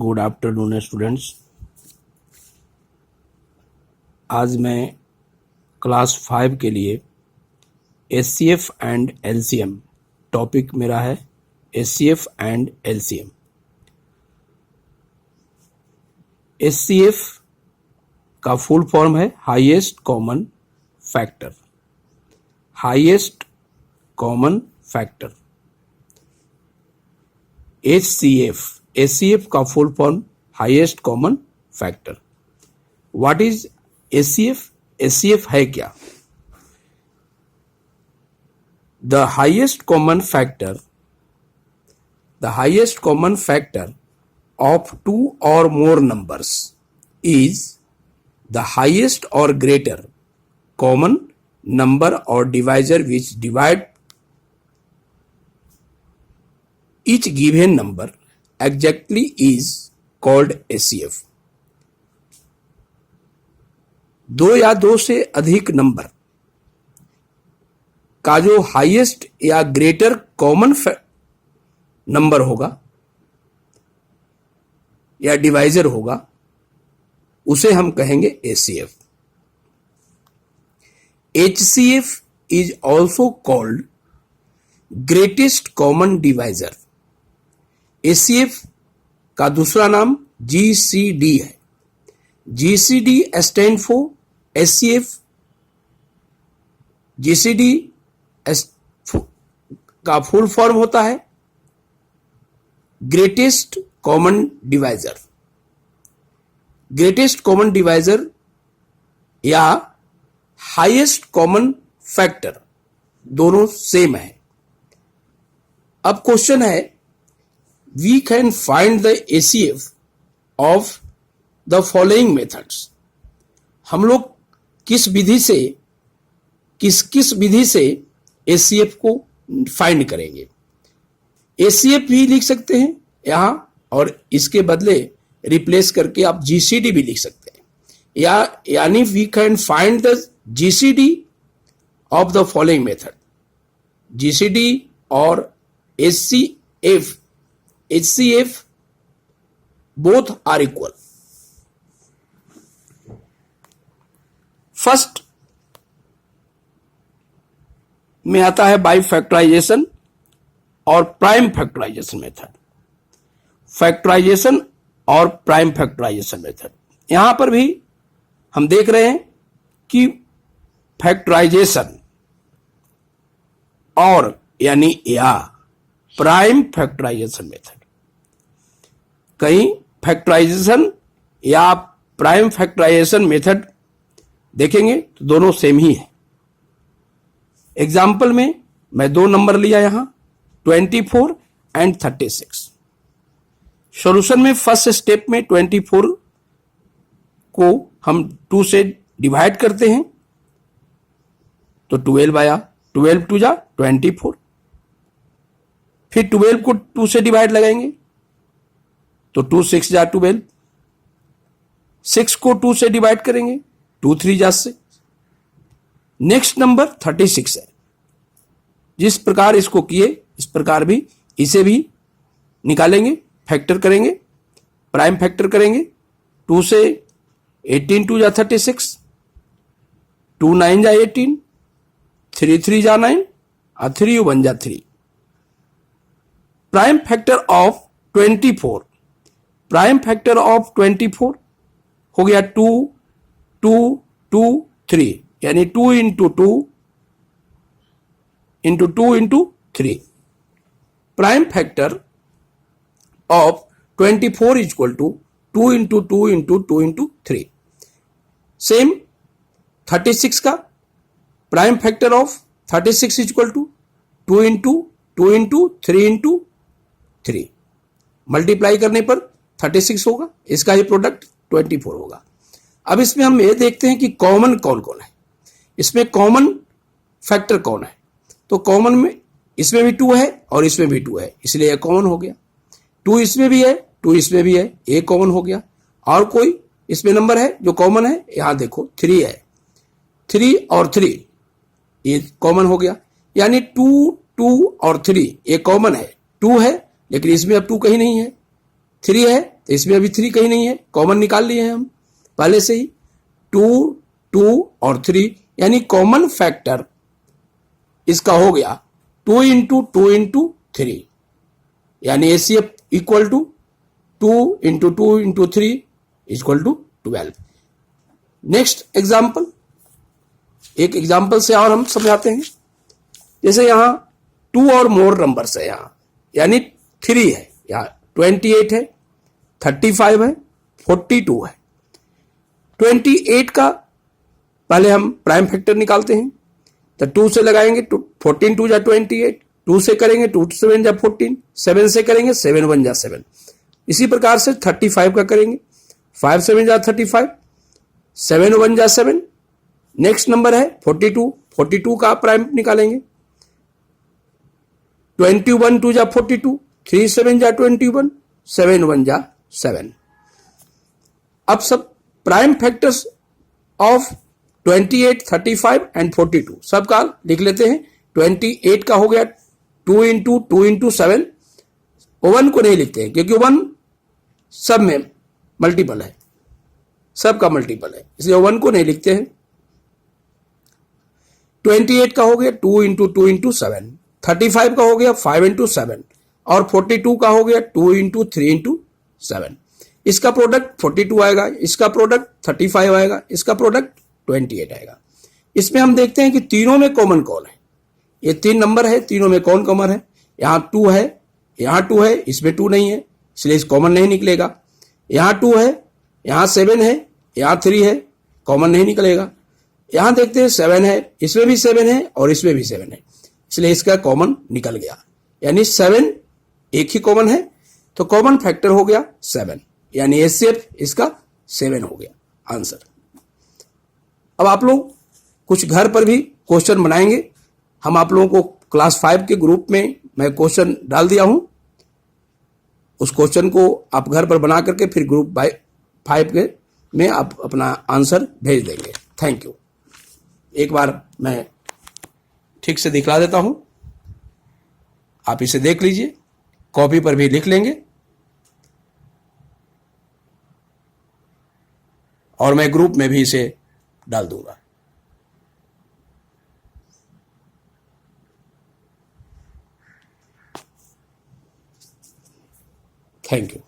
Good afternoon students. आज मैं class 5 के लिए एचसीएफ एंड एलसीएम, टॉपिक मेरा है एचसीएफ एंड एलसीएम। एचसीएफ का फुल फॉर्म है highest common factor. Highest common factor HCF का full form highest common factor. What is HCF? HCF है क्या? The highest common factor of two or more numbers is the highest or greater common number or divisor which divide each given number exactly is called HCF। दो या दो से अधिक number का जो highest या ग्रेटर कॉमन नंबर होगा या डिवाइजर होगा उसे हम कहेंगे HCF। HCF is also called greatest common divisor। HCF का दूसरा नाम GCD है। GCD stand for HCF। GCD का फुल फॉर्म होता है greatest common divisor. Greatest common divisor या हाईएस्ट कॉमन फैक्टर दोनों सेम है। अब क्वेश्चन है, we can find the HCF of the following methods. हम लोग किस विधि से एचसीएफ को फाइंड करेंगे? एचसीएफ भी लिख सकते हैं यहां और इसके बदले रिप्लेस करके आप जीसीडी भी लिख सकते हैं, यानी we can find the GCD of the following method। GCD or HCF both are equal। First में आता है बाई फैक्टराइजेशन और प्राइम फैक्टराइजेशन मेथड। फैक्टराइजेशन और प्राइम फैक्टराइजेशन मेथड, यहां पर भी हम देख रहे हैं कि फैक्टराइजेशन और यानी या प्राइम फैक्टराइजेशन मेथड, कहीं फैक्टराइजेशन या प्राइम फैक्टराइजेशन मेथड देखेंगे तो दोनों सेम ही है। एग्जाम्पल में मैं दो नंबर लिया यहां 24 एंड 36। सॉल्यूशन में फर्स्ट स्टेप में 24 को हम 2 से डिवाइड करते हैं तो 12 आया। 12 टू जा 24। फिर 12 को 2 से डिवाइड लगाएंगे तो 2 6 जा 12। 6 को 2 से डिवाइड करेंगे 2 3 जा 6। नेक्स्ट नंबर 36 है। जिस प्रकार इसको किए इस प्रकार भी इसे भी निकालेंगे, फैक्टर करेंगे, प्राइम फैक्टर करेंगे। 2 से 18 टू जा 36, 2 9 जा 18, 3 3 जा 9 और 3 1 जा 3। Prime factor of 24, prime factor of 24 हो गया 2 2 2 3, यानी 2 into 2 into 2 into 3। Prime factor of 24 is equal to 2 into 2 into 2 into 3। Same 36 का prime factor of 36 is equal to 2 into 2 into 3 into 3। Multiply करने पर 36 होगा, इसका ही प्रोडक्ट 24 होगा। अब इसमें हम ये देखते हैं कि कॉमन कौन कौन है, इसमें कॉमन फैक्टर कौन है। तो कॉमन में इसमें भी 2 है और इसमें भी 2 है, इसलिए यह कॉमन हो गया। 2 इसमें भी है, 2 इसमें भी है, ये कॉमन हो गया। और कोई इसमें नंबर है जो कॉमन है, यहां देखो 3 है। 3 और 3 ये कॉमन हो गया, यानी 2 2 और 3 ये कॉमन है। 2 है लेकिन इसमें अब 2 कहीं नहीं है, 3 है तो इसमें अभी 3 कहीं नहीं है, कॉमन निकाल लिए हैं हम पहले से ही। 2, 2 और 3 यानी कॉमन फैक्टर इसका हो गया 2 इंटू 2 इंटू 3, यानी HCF equal to 2 into 2 into 3 equal to 12। Next example, एक एग्जाम्पल से और हम समझाते हैं। जैसे यहां 2 और मोर नंबर्स है यहां, यानी 3 है, यहां 28 है, 35 है, 42 है। 28 का पहले हम प्राइम फैक्टर निकालते हैं, तो 2 से लगाएंगे, 14 2 जा 28, 2 से करेंगे 2 7 जा 14, 7 से करेंगे 7 1 जा 7। इसी प्रकार से 35 का करेंगे, 5 7 जा 35, 7 1 जा 7। नेक्स्ट नंबर है 42, 42 का प्राइम निकालेंगे, 21 2 जा 42, 3 7 जा 21, 7 1 जा 7। अब सब प्राइम फैक्टर्स ऑफ 28, 35 एंड 42 सब का लिख लेते हैं। 28 का हो गया 2 इंटू 2 इंटू 7, 1 को नहीं लिखते हैं क्योंकि 1 सब में मल्टीपल है, सब का मल्टीपल है, इसलिए 1 को नहीं लिखते हैं। 28 का हो गया 2 इंटू 2 इंटू 7, 35 का हो गया 5 इंटू 7 और 42 का हो गया 2 इंटू 3 इंटू 7। इसका प्रोडक्ट 42 आएगा, इसका प्रोडक्ट 35 आएगा, इसका प्रोडक्ट 28 आएगा। इसमें हम देखते हैं कि तीनों में कॉमन कौन है। ये 3 नंबर है, तीनों में कौन कॉमन है? यहां 2 है, यहां 2 है, इसमें 2 नहीं है, इसलिए इस कॉमन नहीं निकलेगा। यहां 2 है, यहां 7 है, यहां 3 है, कॉमन नहीं निकलेगा। यहां देखते हैं 7 है, इसमें भी 7 है और इसमें भी 7 है, इसलिए इसका कॉमन निकल गया, यानी 7 एक ही कॉमन है, तो कॉमन फैक्टर हो गया 7, यानी एचसीएफ इसका 7 हो गया आंसर। अब आप लोग कुछ घर पर भी क्वेश्चन बनाएंगे। हम आप लोगों को क्लास 5 के ग्रुप में मैं क्वेश्चन डाल दिया हूं, उस क्वेश्चन को आप घर पर बना करके फिर ग्रुप 5 के में आप अपना आंसर भेज देंगे। Thank you. एक बार मैं ठीक से दिखला देता हूं, आप इसे देख लीजिए, कॉपी पर भी लिख लेंगे और मैं ग्रुप में भी इसे डाल दूंगा। Thank you.